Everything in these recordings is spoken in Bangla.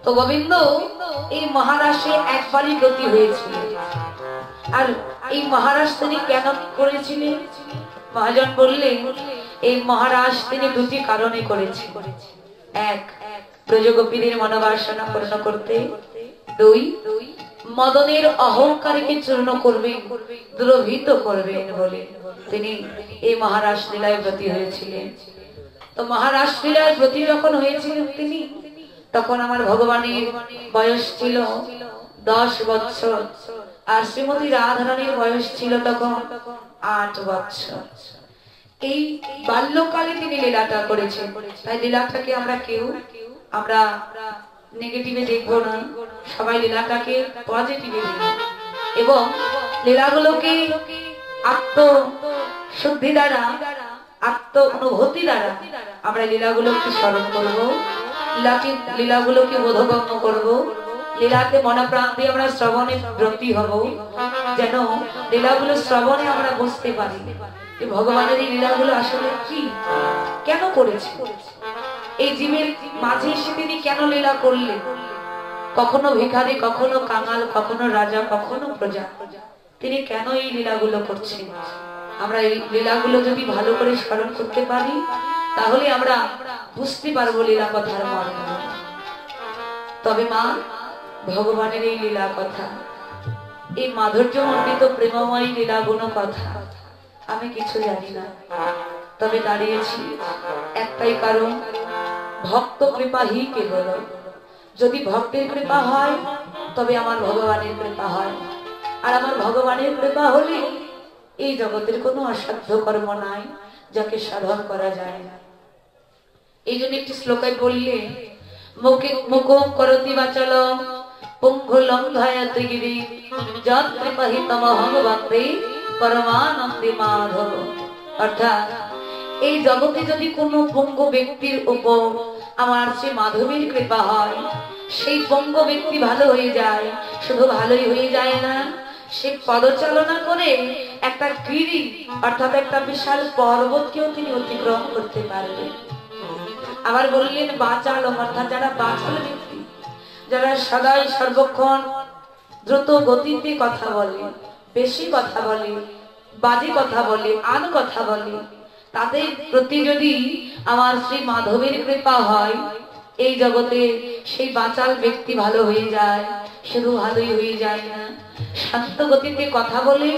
তো গোবিন্দ এই মহারাষ্ট্রে একবারই গতি হয়েছিল। আর এই মহারাষ্ট্র তিনি কেন করেছিলেন? মহাজন বললেন এই মহারাষ্ট্র তিনি দুটি কারণে করেছেন। এক, ব্রজগোপীদের মনোবাসনা পূর্ণ করতে। দুই, মদনের অহংকারকে চূর্ণ করবেন, দ্রবীত করবেন বলে তিনি এই মহারাষ্ট্র লীলায় ব্রতী হয়েছিলেন। তো মহারাষ্ট্র লীলায় ব্রতী যখন হয়েছিলেন তিনি, তখন আমার ভগবানের বয়স ছিল 10 বছর, আর শ্রীমতী রাধারানীর বয়স ছিল তখন 8 বছর। এই বাল্যকালে তিনি লীলাটা করেছেন। তাই লীলাটাকে আমরা কেউ আমরা নেগেটিভে দেখবো না, সবাই লীলাটাকে পজিটিভে দেখব এবং লীলাগুলোকে আত্মশুদ্ধি দ্বারা, আত্ম অনুভূতি দ্বারা আমরা লীলাগুলোকে স্মরণ করব, লীলাগুলোকে বোধগম্য করব, লীলাকে মনপ্রাণ দিয়ে আমরা শ্রবণে ব্রতী হব, যেন লীলাগুলো শ্রবণে আমরা বুঝতে পারি যে ভগবানের এই লীলাগুলো আসলে কি, কেন করেছে, এই জীবের মাঝে এসে তিনি কেন লীলা করলেন। কখনো ভিখারি, কখনো কাঙাল, কখনো রাজা, কখনো প্রজা, তিনি কেন এই লীলাগুলো করছেন। আমরা এই লীলাগুলো যদি ভালো করে স্মরণ করতে পারি, তাহলে আমরা বুঝতে পারবো লীলা কথার মর্ম। তবে মা, ভগবানের এই লীলা কথা, এই মাধুর্যমণ্ডিত প্রেমময় লীলাগুণ কথা আমি কিছু জানি না। তবে দাঁড়িয়েছি একটাই কারণ, ভক্ত কৃপাহি কেবল। যদি ভক্তের কৃপা হয় তবে আমার ভগবানের কৃপা হয়, আর আমার ভগবানের কৃপা হলে এই জগতের কোনো অসাধ্য কর্ম নাই যাকে সাধন করা যায় না। এই জন্য একটি শ্লোকায় বললে, মুখম করতি বাচালম পুঙ্গুলম ধায়াতে গিরি যৎ কৃপাহি তমহং ভক্তে পরমানন্দে মাধব। অর্থাৎ এই জগতে যদি কোনো পঙ্গু ব্যক্তির উপর আমার শ্রী মাধবীর কৃপা হয়, সেই পঙ্গু ব্যক্তি ভালো হয়ে যায়। শুধু ভালোই হয়ে যায় না, সে পদচালনা করে একটা গিরি অর্থাৎ একটা বিশাল পর্বতকেও তিনি অতিক্রম করতে পারবেন। আবার বললেন বাচালম, অর্থাৎ যারা বাচাল ব্যক্তি, যারা সদাই সর্বক্ষণ দ্রুত গতিতে কথা বলে, বেশি কথা বলে, বাজে কথা বলে, আন কথা বলে, তাদের প্রতি যদি আমার শ্রী মাধবের কৃপা হয়, এই জগতে সেই বাচাল ব্যক্তি ভালো হয়ে যায়। শুধু ভালোই হয়ে যায় না, শান্ত গতিতে কথা বলে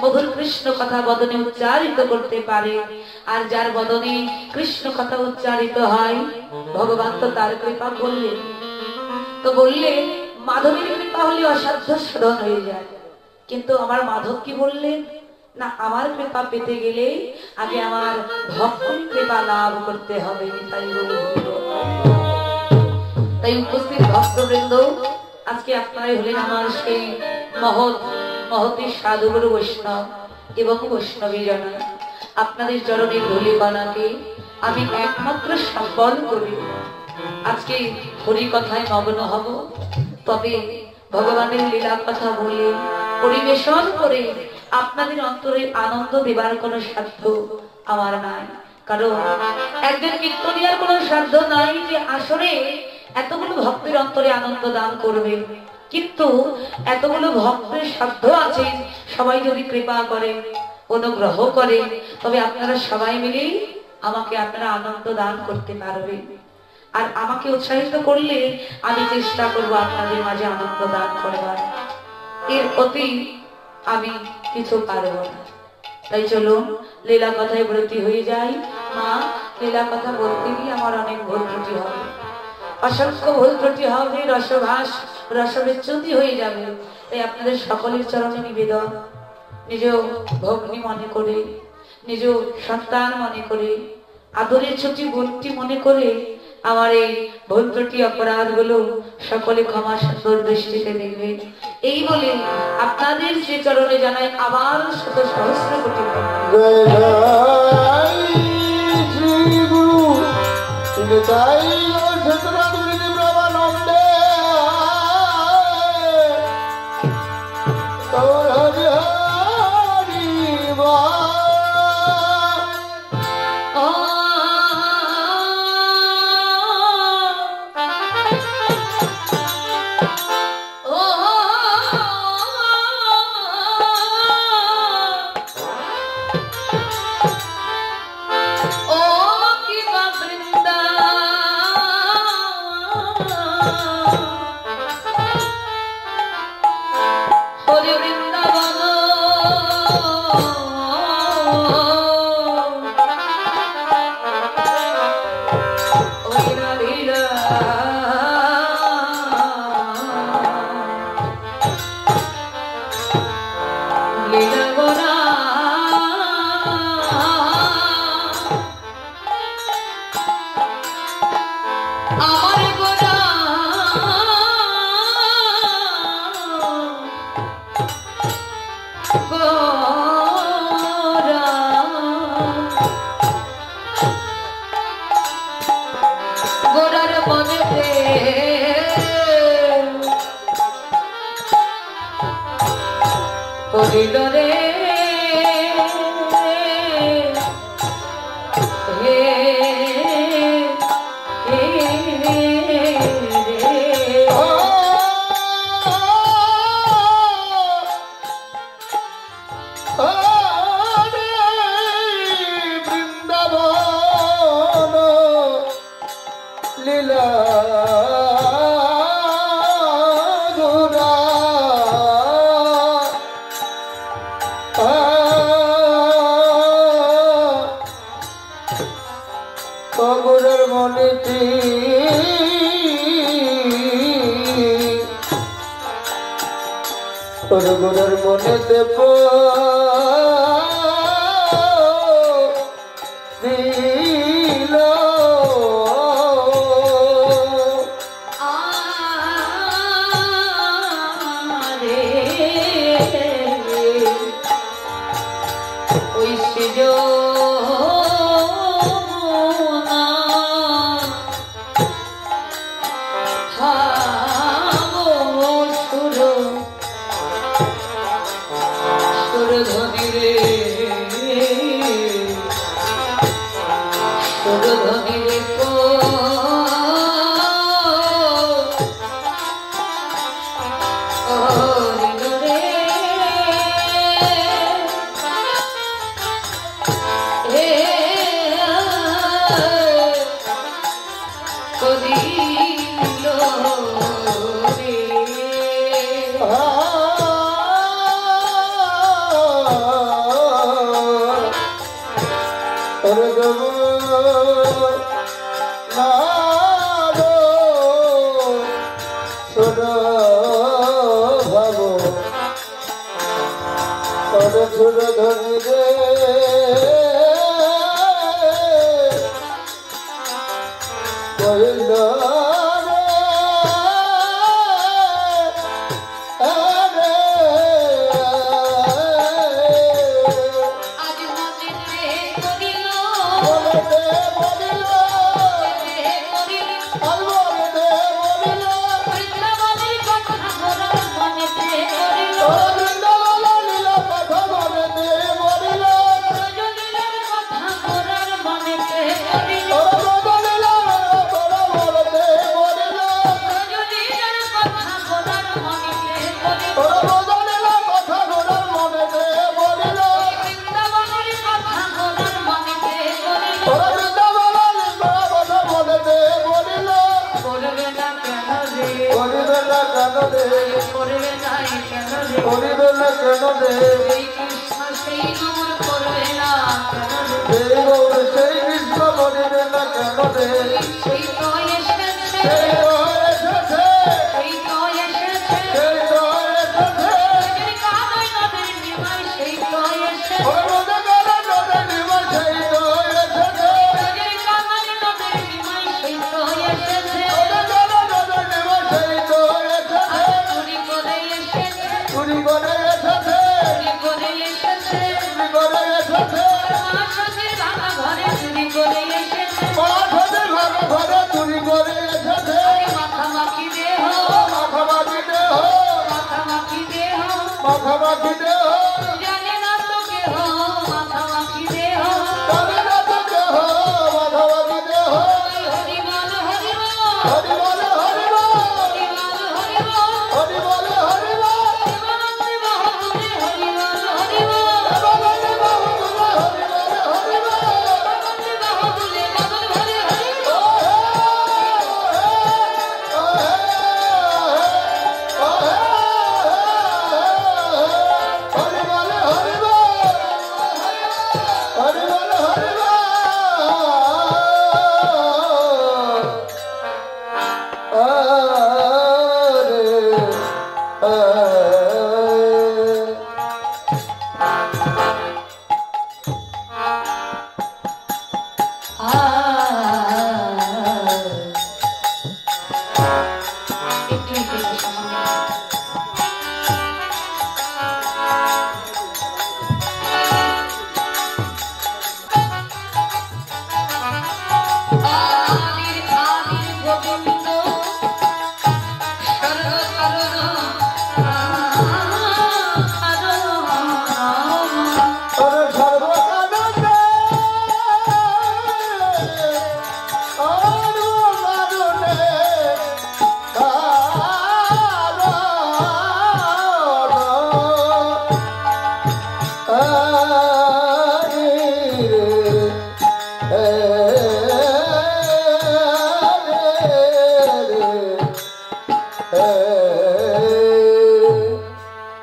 মধুর কৃষ্ণ কথা বদনে উচ্চারিত করতে পারে। আর যার বদনে কৃষ্ণ কথা উচ্চারিত হয়, ভগবান তো তার কৃপা করলেন। তো বললে মাধবের কৃপা হলে অসাধ্য সাধন হয়ে যায়। কিন্তু আমার মাধব কি বললেন, না, আমার কৃপা পেতে গেলে আগে আমার ভক্তের কৃপা লাভ করতে হবে। তাই উপস্থিত ভক্তবৃন্দ, আজকে আপনারাই হলেন আমার সেই মহতী সাধুগুরু বৈষ্ণব এবং বৈষ্ণবীজনা। আপনাদের চরণের ধূলিকণাকে আমি একমাত্র সম্বল করি। আজকে হরি কথায় মগ্ন হব, তবে ভগবানের লীলা কথা বলে পরিবেশন করে আপনাদের অন্তরে আনন্দ দেবার কোনো সাধ্য আমার নাই। কারণ একজন কীর্তনিয়ার কোনো সাধ্য নাই যে আসলে এতগুলো ভক্তের অন্তরে আনন্দ দান করবে। কিন্তু এতগুলো ভক্তের সাধ্য আছে, সবাই যদি কৃপা করে, অনুগ্রহ করে, তবে আপনারা সবাই মিলে আমাকে আপনারা আনন্দ দান করতে পারবে। আর আমাকে উৎসাহিত করলে আমি চেষ্টা করবো আপনাদের মাঝে আনন্দ দান করবার। এর অতি আমি কিছু পারবো না। তাই চলুন লীলা কথায় ব্রতী হয়ে যাই। মা, লীলা কথা বলতে গিয়ে আমার অনেক ভুল ত্রুটি হবে, অসংখ্য ভুল ত্রুটি হবে, রসভাস রসবিচ্যুতি হয়ে যাবে। তাই আপনাদের সকলের চরণে নিবেদন, নিজ ভগ্নী মনে করে, নিজ সন্তান মনে করে, আদরের ছুটি বোনটি মনে করে আমার এই ভুল ত্রুটি অপরাধ গুলো সকলে ক্ষমা সুন্দর দৃষ্টিতে দেখবে। এই বলে আপনাদের শ্রী চরণে জানাই আবার শত সহস্র কোটি করিল রে গুরের মনেতে গুরের মনেতে দিল ওই সেজ ধনী রে কহিল করিবে না কেন রে সেই কৃষ্ণ করিবে না কেন রে সেই তো এসেছে ঘরে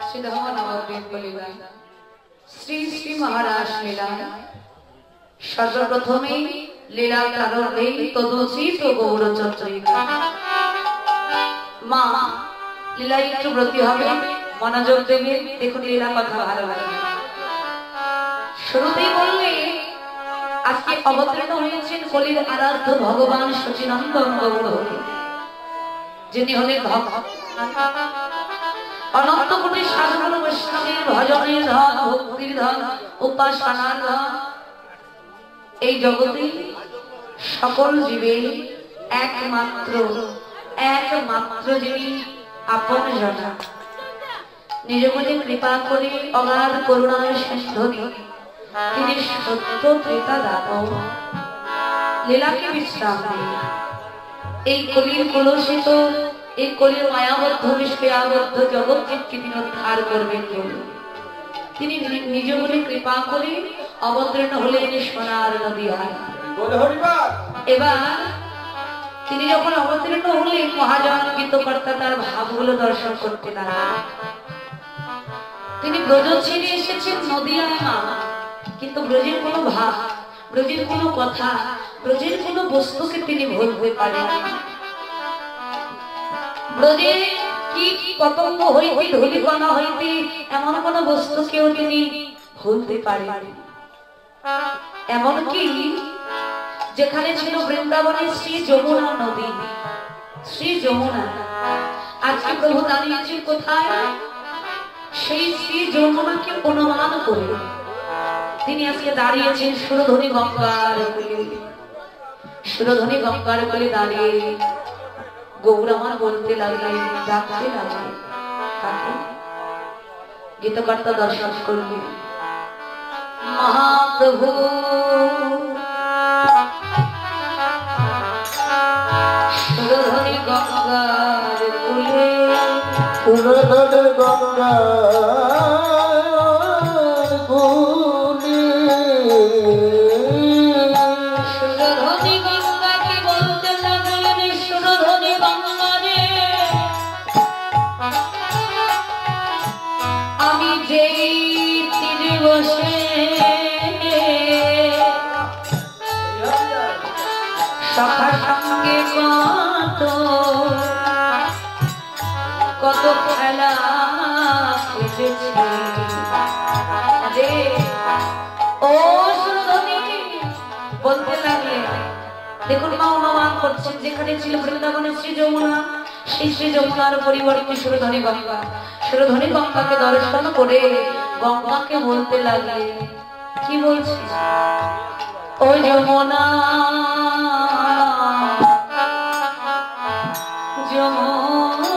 শ্রীধর্ম নবদ্বীপ লীলায় শ্রী শ্রী মহারাজ লীলায় সর্বপ্রথমে লীলা প্রারম্ভে তদুচিত গৌরচন্দ্রিকা মা লীলায় একটু ব্রতী হবে, মনোযোগ দেবে। দেখুন লীলা কথা ভালো লাগে। শুরুতেই বললে আজকে অবতীর্ণ হয়েছেন কলির আরাধ্য ভগবান সচিনন্দন গৌর, যিনি হলেন অনন্ত কোটি সাধুগুরু বৈষ্ণবের ভজনের ধন, ভক্তির ধন, উপাসনার ধন। এই জগতে সকল জীবে একমাত্র যিনি আপন জনা, নিজ মনে কৃপা করে অগাধ করুণার সিন্ধু, তিনি সত্য ত্রেতা দাতা, লীলাকে বিশ্রাম দেন। এই কলির কলুষিত, এই কলির মায়াবদ্ধ বিষয়াবদ্ধ জগৎকে তিনি উদ্ধার করবেন বলে তিনি নিজ মনে কৃপা করে অবতীর্ণ হলেন সোনার নদিয়ায়। এবার তিনি যখন অবতীর্ণ হলেন, মহাজন গীতকর্তা তার ভাবগুলো দর্শন করতে লাগলেন। তিনি ব্রজ ছেড়ে এসেছেন নদিয়ায় মা, কিন্তু ব্রজের কোনো ভাব, ব্রজের কোনো কথা, ব্রজের কোনো বস্তুকে তিনি ভুলতে পারেন। ব্রজে কীট পতঙ্গ হইতে, ধূলিকণা হইতে এমন কোন বস্তুকেও তিনি ভুলতে পারেন। এমনকি যেখানে ছিল বৃন্দাবনের শ্রী যমুনা নদী, শ্রী যমুনা, আজকে প্রভু দাঁড়িয়েছেন কোথায়? সেই শ্রী যমুনাকে অনুমান করে তিনি আজকে দাঁড়িয়েছেন সুরধনী গঙ্গার কোলে। সুরধনী গঙ্গার কোলে দাঁড়িয়ে গৌর আমার বলতে লাগলেন, ডাকতে লাগলেন কাকে? গীতকর্তা দর্শন করলেন, মহাপ্রভু সুরধনী গঙ্গার কোলে, সুরধনী গঙ্গার কোলে, সুরধনী গঙ্গাকে বলতে লাগলেন, সুরধনী গঙ্গা রে, আমি যেই তীরে বসে সখার সঙ্গে কত খেলা খেলেছি রে। ও সুরধনী বলতে লাগলে, দেখুন মা অনুমান করছেন, যেখানে ছিল বৃন্দাবনের শ্রী যমুনা, সেই শ্রী যমুনার পরিবর্তে সুরধনী গঙ্গা। সুরধনী গঙ্গাকে দর্শন করে গঙ্গাকে বলতে লাগলে, কি বলছি? ও যমুনা, যমুনা,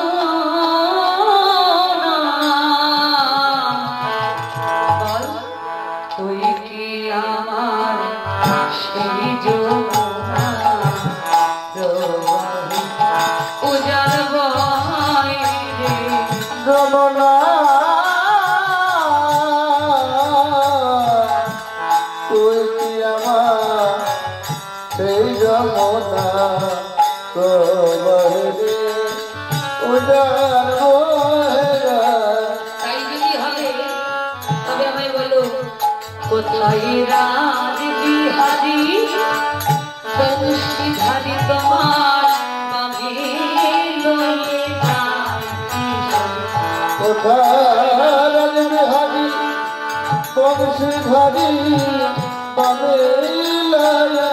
বল তুই কি আমার সেই যমুনা, উজার বয় রে যমুনা, তুই কি আমার সেই যমুনা, প্রবাহে উজার বহে। তাই যদি হবে তবে আমায় বলো, কোথায় রাজ বিহারী বংশীধারী তোমার বামে লয়ে যায়? কোথায় রাজবিহারী বংশীধারী বামে লয়া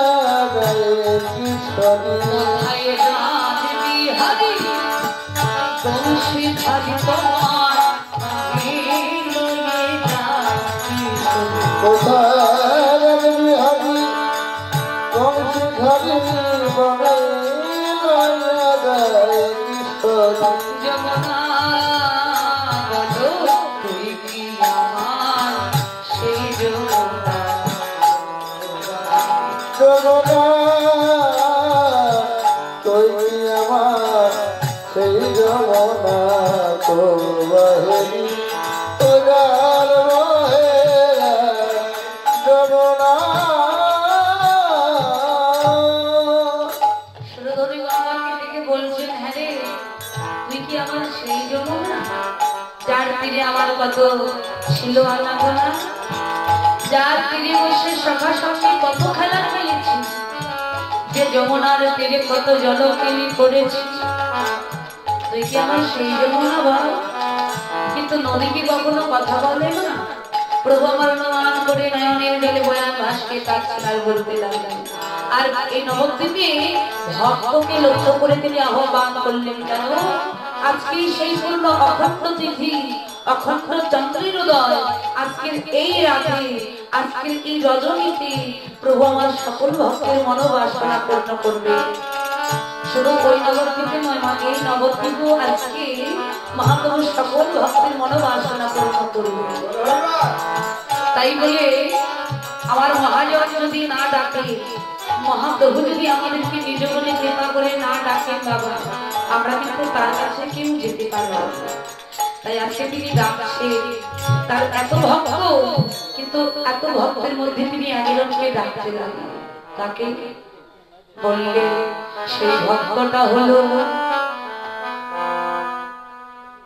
যায় কিশোরী? কোথায় রাজ বিহারী বংশীধারী তোমার বামে লয়ে যায়? কোথায় রাজবিহারী বংশীধারী বামে লয়া যায় কিশোরী? যমুনা, বলো তুই কি আমার সেই যমুনা? যমুনা, তুই কি আমার সেই যমুনা, প্রবাহে উজার বহে। যমুনা, সুরধনী গঙ্গাকে ডেকে বলছেন, হ্যাঁ রে, তুই কি আমার সেই যমুনা যার তীরে আমার কত ছিল আনাগোনা, যার তীরে বসে সখা সঙ্গে কত খেলা খেলেছি, যে যমুনার তীরে কত জলকেলি করেছি, তুই কি আমার সেই যমুনা বল? কিন্তু নদী কি কখনো কথা বলে না? প্রভু আমার অনুমান করে নয়নের জলে বয়ান ভাসকে তার আর বলতে লাগলেন। আর এই নবদ্বীপে ভক্তকে লক্ষ্য করে তিনি আহ্বান করলেন, কেন আজকে সেই পূর্ণ অখণ্ড তিথি, অখণ্ড চন্দ্রের উদয়, আজকের এই রাতে, আজকের এই রজনীতে প্রভু আমার সকল ভক্তের মনোবাসনা পূর্ণ করবে। শুধু ওই নবদ্বীপে নয়, মা এই নবদ্বীপও আজকে মহাপ্রভু সকল ভক্তের মনোবাসনা পূর্ণ করবে। তাই বলে আমার মহাজন যদি না ডাকে, মহাপ্রভু যদি আমাদেরকে নিজ বলে কৃপা করে না ডাকেন বাবা, আমরা কিন্তু তার কাছে কেউ যেতে পারবো না। তাই আজকে তিনি ডাকছে, তার এত ভক্ত, কিন্তু এত ভক্তের মধ্যে তিনি একজনকে ডাকতে লাগলেন। তাকে বললে সেই ভক্তটা হলো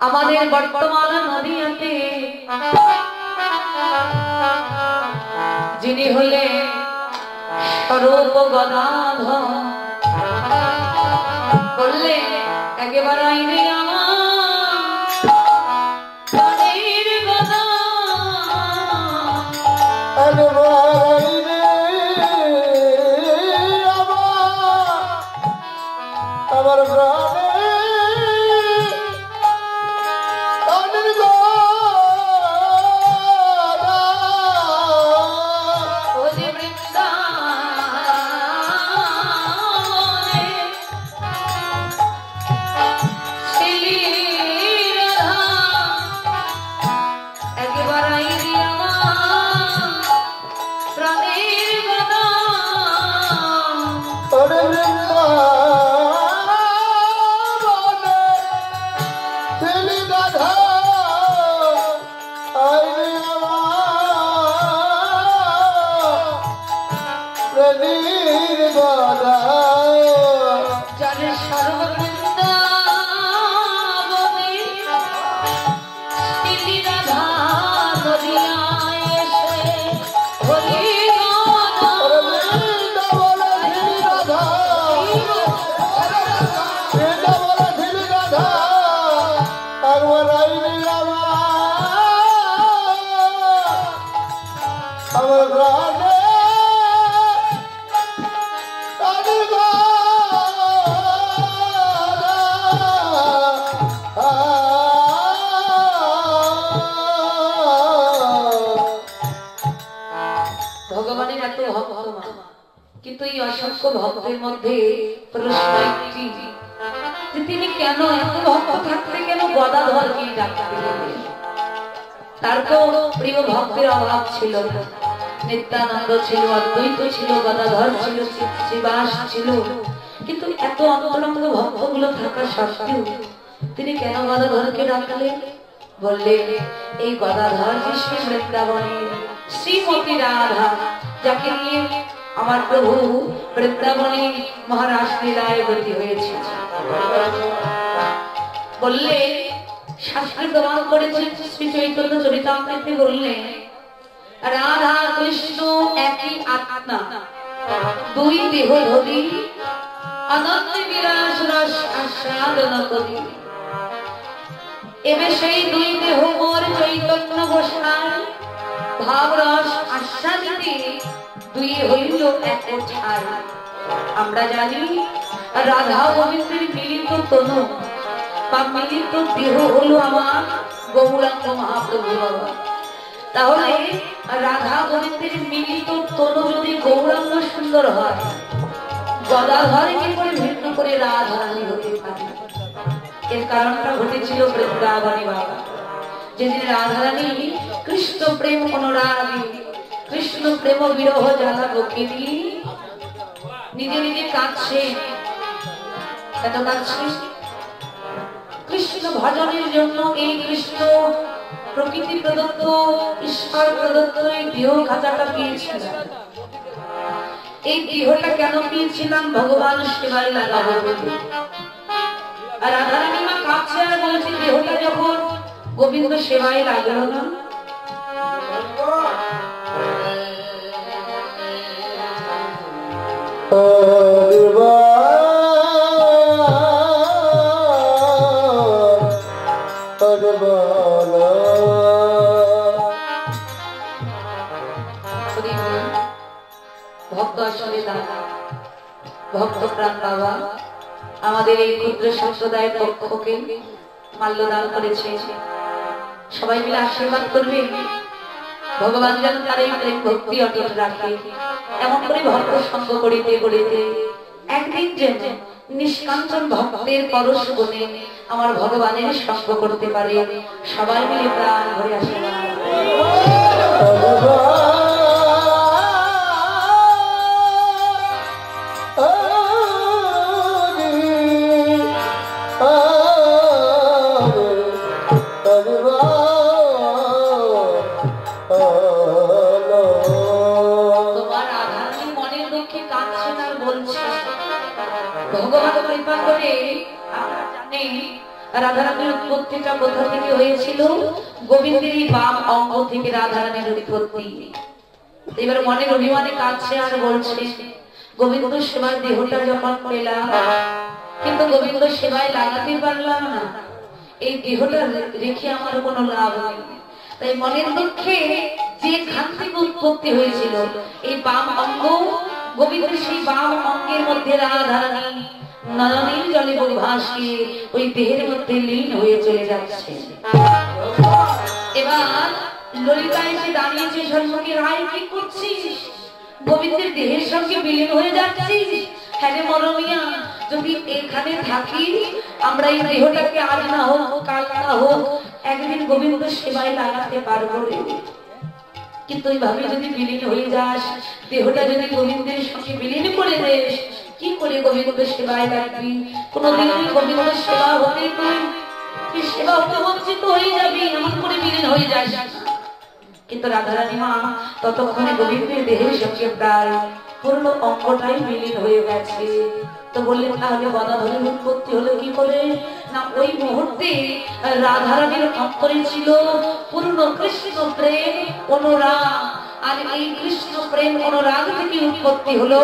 আমাদের বর্তমান নদীয়াতে যিনি হলে স্বরূপ গদাধর। বললে একেবারে আইনে আমার প্রাণে কিন্তু এই অসংখ্য ভক্তের মধ্যে প্রশ্ন একটি, যে তিনি কেন এত ভক্ত থাকতে কেন গদাধরকে ডাকতে গেলেন? তার তো প্রিয় ভক্তের অভাব ছিল না, নিত্যানন্দ ছিল, অদ্বৈত ছিল, গদাধর ছিল, শ্রীবাস ছিল, কিন্তু এত অন্তরঙ্গ ভক্তগুলো থাকা সত্ত্বেও তিনি কেন গদাধরকে ডাকলেন? বললেন এই গদাধর যে শ্রী বৃন্দাবনের শ্রীমতী রাধা, যাকে নিয়ে আমার প্রভু বৃন্দাবনে মহারাজ লীলায় ব্রতী হয়েছে। বললে শাস্ত্রে প্রমাণ করেছে, শ্রী চৈতন্য চরিতামৃতে বললেন রাধা কৃষ্ণ একই আত্মা, দুই দেহ ধরি অনন্ত বিরাস রস আস্বাদন করি। এবে সেই দুই দেহ মোর চৈতন্য গোসাই, ভাব রস আস্বাদিতে দুই হইল এক ছাই। আমরা জানি রাধা গোবিন্দের মিলিত তনু বা মিলিত দেহ হলো আমার গৌরাঙ্গ মহাপ্রভু বাবা। তাহলে রাধা গোবিন্দের মিলিত তনু যদি গৌরাঙ্গ সুন্দর হয়, গদাধর কি করে ভিন্ন করে রাধা রানী হতে পারে? এর কারণটা ঘটেছিল বৃন্দাবনে বাবা, যেদিন রাধা রানী কৃষ্ণ প্রেম অনুরাগী, কৃষ্ণ প্রেম বিরহ জ্বালা বকিনি নিজে নিজে কাঁদছে। কেন কাঁদছে? কৃষ্ণ ভজনের জন্য এই কৃষ্ণ প্রকৃতি প্রদত্ত, ঈশ্বর প্রদত্ত এই দেহ খাঁচাটা পেয়েছিলাম। এই দেহটা কেন পেয়েছিলাম? ভগবান সেবায় লাগাবো বলে। আর রাধারানী মা কাঁদছে আর বলছে দেহটা যখন গোবিন্দ সেবায় লাগলো না, ভক্ত আসলে দাদা, ভক্ত প্রাণ বাবা আমাদের এই ক্ষুদ্র সম্প্রদায়ের পক্ষকে মাল্যদান করেছে। সবাই মিলে আশীর্বাদ করবে, ভগবান যেন তার এই প্রেম ভক্তি অটুট রাখে। এমন করে ভক্ত সঙ্গ করিতে করিতে একদিন যেন নিষ্কাঞ্চন ভক্তের পরশ গুণে আমার ভগবানের সঙ্গ করতে পারে। সবাই মিলে প্রাণ ভরে আশীর্বাদ। ভগবান কৃপা করে আমরা জানি রাধারানীর উৎপত্তিটা কোথা থেকে হয়েছিল? গোবিন্দের বাম অঙ্গ থেকে রাধারানীর উৎপত্তি। এবার মনের অভিমানে কাঁদছে আর বলছে গোবিন্দ সেবার দেহটা যখন পেলাম, কিন্তু গোবিন্দ সেবায় লাগাতে পারলাম না, এই দেহটা রেখে আমার কোনো লাভ নেই। তাই মনের দুঃখে যে খান থেকে উৎপত্তি হয়েছিল এই বাম অঙ্গ, গোবিন্দের সেই বাম অঙ্গের মধ্যে রাধারানী নয়নের জলে ভাসিয়ে ওই দেহের মধ্যে লীন হয়ে চলে যাচ্ছে। এবার ললিতা এসে দাঁড়িয়েছে সম্মুখে, রায় কি করছিস? গোবিন্দের দেহের সঙ্গে বিলীন হয়ে যাচ্ছিস? হ্যাঁ রে মরমিয়া, যদি এখানে থাকি আমরা এই দেহটাকে আজ না হোক কাল না হোক একদিন গোবিন্দ সেবায় লাগাতে পারবো রে। কিন্তু এইভাবে যদি বিলীন হয়ে যাস, দেহটা যদি গোবিন্দের সঙ্গে বিলীন করে দেস, কি করে গোবিন্দ সেবায় লাগবি? কোনদিন গোবিন্দ সেবা হতে তুই সেবা হতে বঞ্চিত হয়ে যাবি, এমন করে বিলীন হয়ে যাস। কিন্তু রাধারানী মা ততক্ষণে গোবিন্দের দেহের সঙ্গে প্রায় পূর্ণ অঙ্গটাই বিলীন হয়ে গেছে। তো বললেন তাহলে গদাধরের উৎপত্তি হলো কি করে? না, ওই মুহূর্তে রাধারানীর অন্তরে ছিল পূর্ণ কৃষ্ণ প্রেম অনুরাগ, আর এই কৃষ্ণ প্রেম অনুরাগ থেকে উৎপত্তি হলো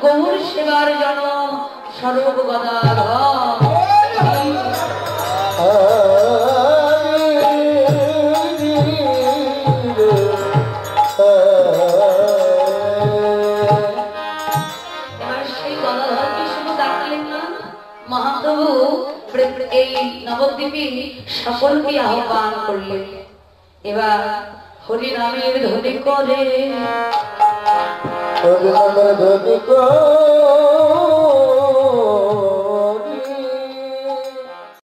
গৌর সেবার জন্য স্বরূপ গদাধর। মহাপ্রভু এই নবদ্বীপে সকলকে আহ্বান করলেন। এবার হরি নামের ধ্বনি করে, হরি নামের ধ্বনি করে